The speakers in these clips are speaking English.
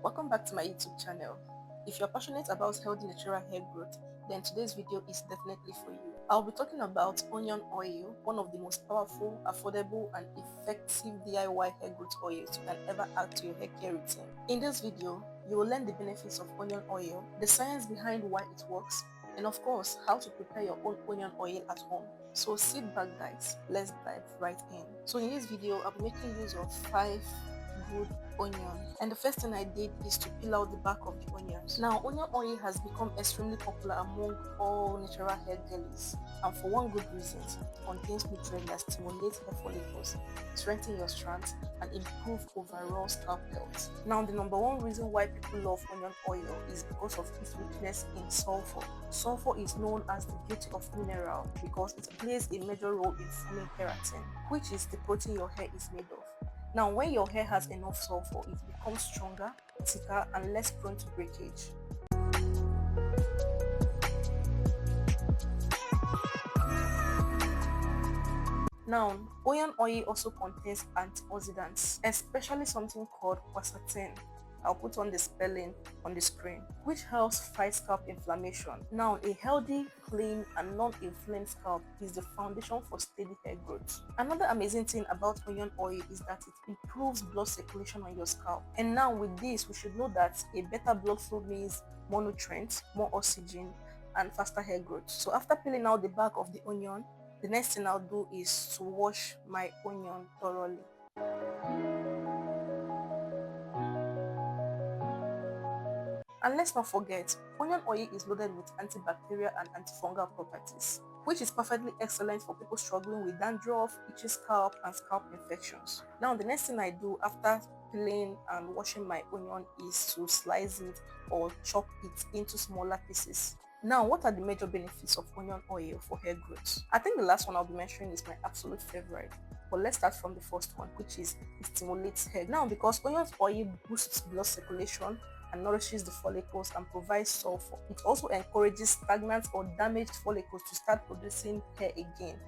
Welcome back to my YouTube channel. If you're passionate about healthy natural hair growth, then today's video is definitely for you. I'll be talking about onion oil, one of the most powerful, affordable, and effective DIY hair growth oils you can ever add to your hair care routine. In this video, you will learn the benefits of onion oil, the science behind why it works, and of course, how to prepare your own onion oil at home. So sit back guys, let's dive right in. So in this video, I'll be making use of 5 good onion, and the first thing I did is to peel out the back of the onions. Now onion oil has become extremely popular among all natural hair girlies, and for one good reason: it contains nutrients that stimulate hair follicles, strengthen your strands, and improve overall scalp health. Now the number one reason why people love onion oil is because of its richness in sulfur. Sulfur is known as the beauty of mineral because it plays a major role in forming keratin, which is the protein your hair is made of. Now, when your hair has enough sulfur, it becomes stronger, thicker, and less prone to breakage. Now, onion oil also contains antioxidants, especially something called quercetin. I'll put on the spelling on the screen, which helps fight scalp inflammation. Now, a healthy, clean, and non-inflamed scalp is the foundation for steady hair growth. Another amazing thing about onion oil is that it improves blood circulation on your scalp. And now with this, we should know that a better blood flow means more nutrients, more oxygen, and faster hair growth. So after peeling out the back of the onion, the next thing I'll do is to wash my onion thoroughly. And let's not forget, onion oil is loaded with antibacterial and antifungal properties, which is perfectly excellent for people struggling with dandruff, itchy scalp, and scalp infections. Now, the next thing I do after peeling and washing my onion is to slice it or chop it into smaller pieces. Now, what are the major benefits of onion oil for hair growth? I think the last one I'll be mentioning is my absolute favorite. But let's start from the first one, which is it stimulates hair. Now, because onion oil boosts blood circulation and nourishes the follicles and provides sulfur, it also encourages stagnant or damaged follicles to start producing hair again.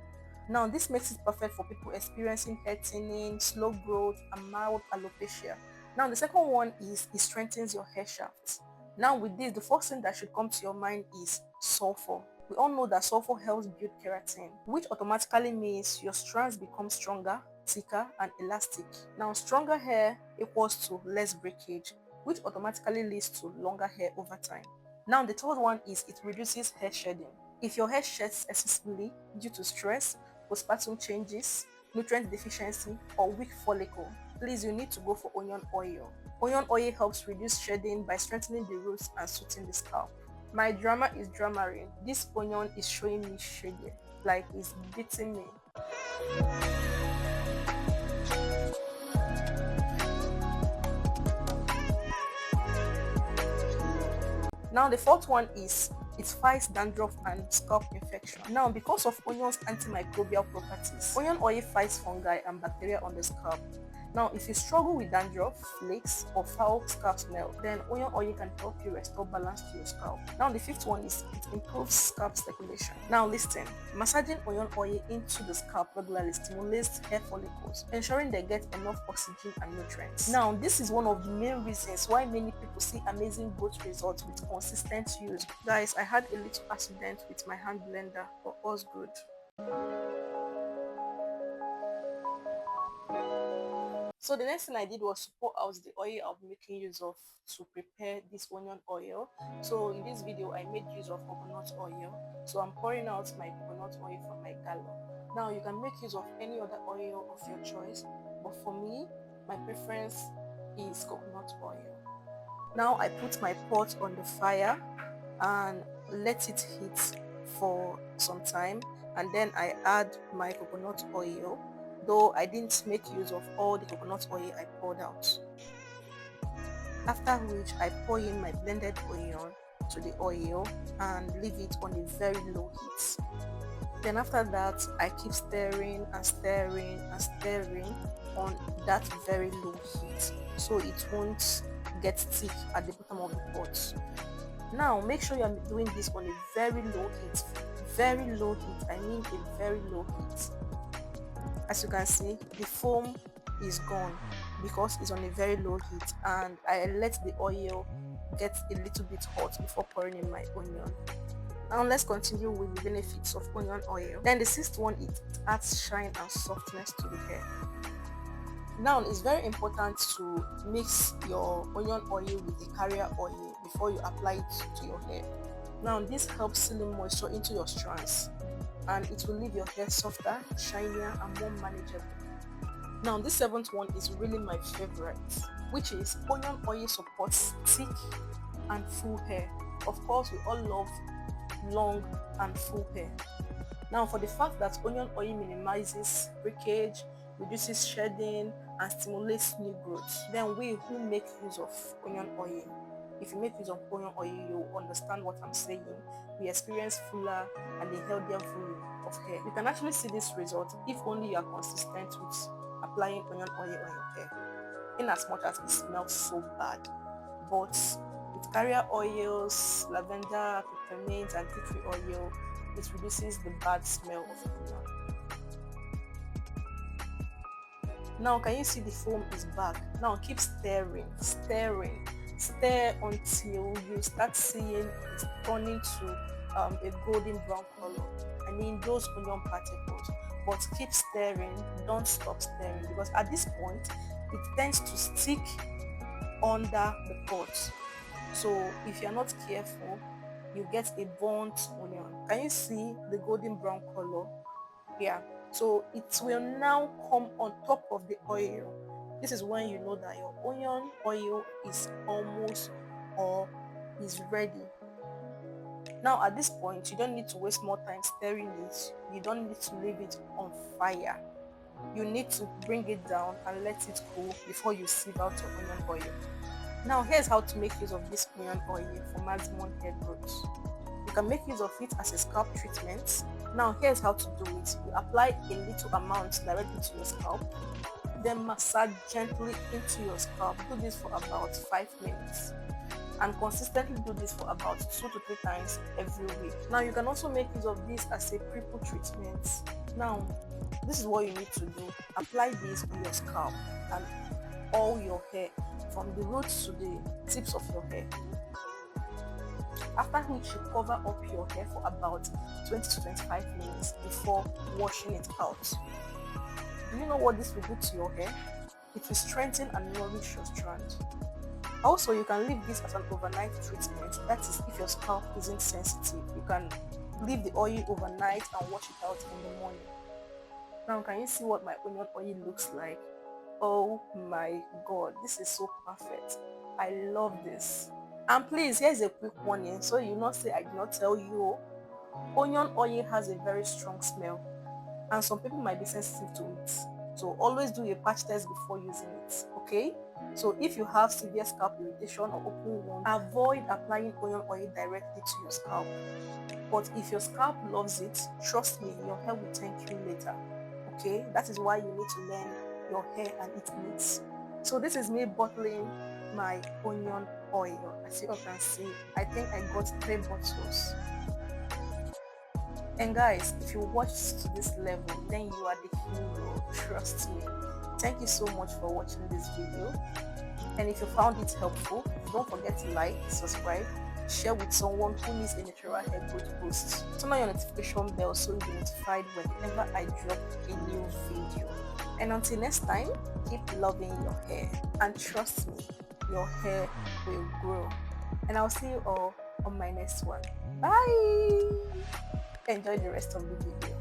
Now, this makes it perfect for people experiencing hair thinning, slow growth, and mild alopecia. Now, the second one is it strengthens your hair shafts. Now, with this, the first thing that should come to your mind is sulfur. We all know that sulfur helps build keratin, which automatically means your strands become stronger, thicker, and elastic. Now, stronger hair equals to less breakage, which automatically leads to longer hair over time. Now, the third one is it reduces hair shedding. If your hair sheds excessively due to stress, postpartum changes, nutrient deficiency, or weak follicle, please, you need to go for onion oil. Onion oil helps reduce shedding by strengthening the roots and soothing the scalp. My drama is dramaing. This onion is showing me shade, like it's beating me. Now, the fourth one is it fights dandruff and scalp infection. Now, because of onion's antimicrobial properties, onion oil fights fungi and bacteria on the scalp. Now, if you struggle with dandruff, flakes, or foul scalp smell, then onion oil can help you restore balance to your scalp. Now, the fifth one is it improves scalp circulation. Now, listen, massaging onion oil into the scalp regularly stimulates hair follicles, ensuring they get enough oxygen and nutrients. Now, this is one of the main reasons why many people see amazing growth results with consistent use. Guys, I had a little accident with my hand blender, but all's good. So the next thing I did was to pour out the oil I'll be making use of to prepare this onion oil. So in this video, I made use of coconut oil. So I'm pouring out my coconut oil from my gallon. Now you can make use of any other oil of your choice, but for me, my preference is coconut oil. Now I put my pot on the fire and let it heat for some time, and then I add my coconut oil, though I didn't make use of all the coconut oil I poured out. After which I pour in my blended onion to the oil and leave it on a very low heat. Then after that, I keep stirring and stirring and stirring on that very low heat so it won't get thick at the bottom of the pot. Now make sure you're doing this on a very low heat. Very low heat, I mean a very low heat. As you can see, the foam is gone. because it's on a very low heat, and I let the oil get a little bit hot before pouring in my onion. Now let's continue with the benefits of onion oil. Then the sixth one, it adds shine and softness to the hair. Now it's very important to mix your onion oil with the carrier oil before you apply it to your hair. Now this helps seal in moisture into your strands, and it will leave your hair softer, shinier, and more manageable. Now this seventh one is really my favorite, which is onion oil supports thick and full hair. Of course, we all love long and full hair. Now for the fact that onion oil minimizes breakage, reduces shedding, and stimulates new growth, then we who make use of onion oil, if you make use of onion oil, you understand what I'm saying. We experience fuller and a healthier volume of hair. You can actually see this result if only you are consistent with applying onion oil on your hair, in as much as it smells so bad. But with carrier oils, lavender, peppermint, and tea tree oil, it reduces the bad smell of onion. Now can you see the foam is back? Now keep stirring, stir until you start seeing it turning to a golden brown color. I mean those onion particles. But keep stirring, don't stop stirring, because at this point it tends to stick under the pot. So if you're not careful, you get a burnt onion. Can you see the golden brown color? Yeah. So it will now come on top of the oil. This is when you know that your onion oil is almost or is ready. Now at this point, you don't need to waste more time stirring it. You don't need to leave it on fire. You need to bring it down and let it cool before you sieve out your onion oil. Now here's how to make use of this onion oil for maximum hair growth. You can make use of it as a scalp treatment. Now here's how to do it. You apply a little amount directly to your scalp, then massage gently into your scalp. Do this for about 5 minutes, and consistently do this for about 2 to 3 times every week. Now you can also make use of this as a triple treatment. Now this is what you need to do. Apply this on your scalp and all your hair, from the roots to the tips of your hair. After which you cover up your hair for about 20 to 25 minutes before washing it out. Do you know what this will do to your hair? It will strengthen and nourish your strand. Also, you can leave this as an overnight treatment. That is, if your scalp isn't sensitive, you can leave the oil overnight and wash it out in the morning. Now, can you see what my onion oil looks like? Oh my god, this is so perfect. I love this. And please, here's a quick warning, so you not say I did not tell you. Onion oil has a very strong smell, and some people might be sensitive to it. So always do a patch test before using it, okay? So if you have severe scalp irritation or open wound, avoid applying onion oil directly to your scalp. But if your scalp loves it, trust me, your hair will thank you later, okay? That is why you need to learn your hair and its needs. So this is me bottling my onion oil. As you can see, I think I got 3 bottles. And guys, if you watched to this level, then you are the hero, trust me. Thank you so much for watching this video, and if you found it helpful, don't forget to like, subscribe, share with someone who needs a natural hair growth boost. Turn on your notification bell so you'll be notified whenever I drop a new video. And until next time, keep loving your hair, and trust me, your hair will grow. And I'll see you all on my next one. Bye. Enjoy the rest of the video.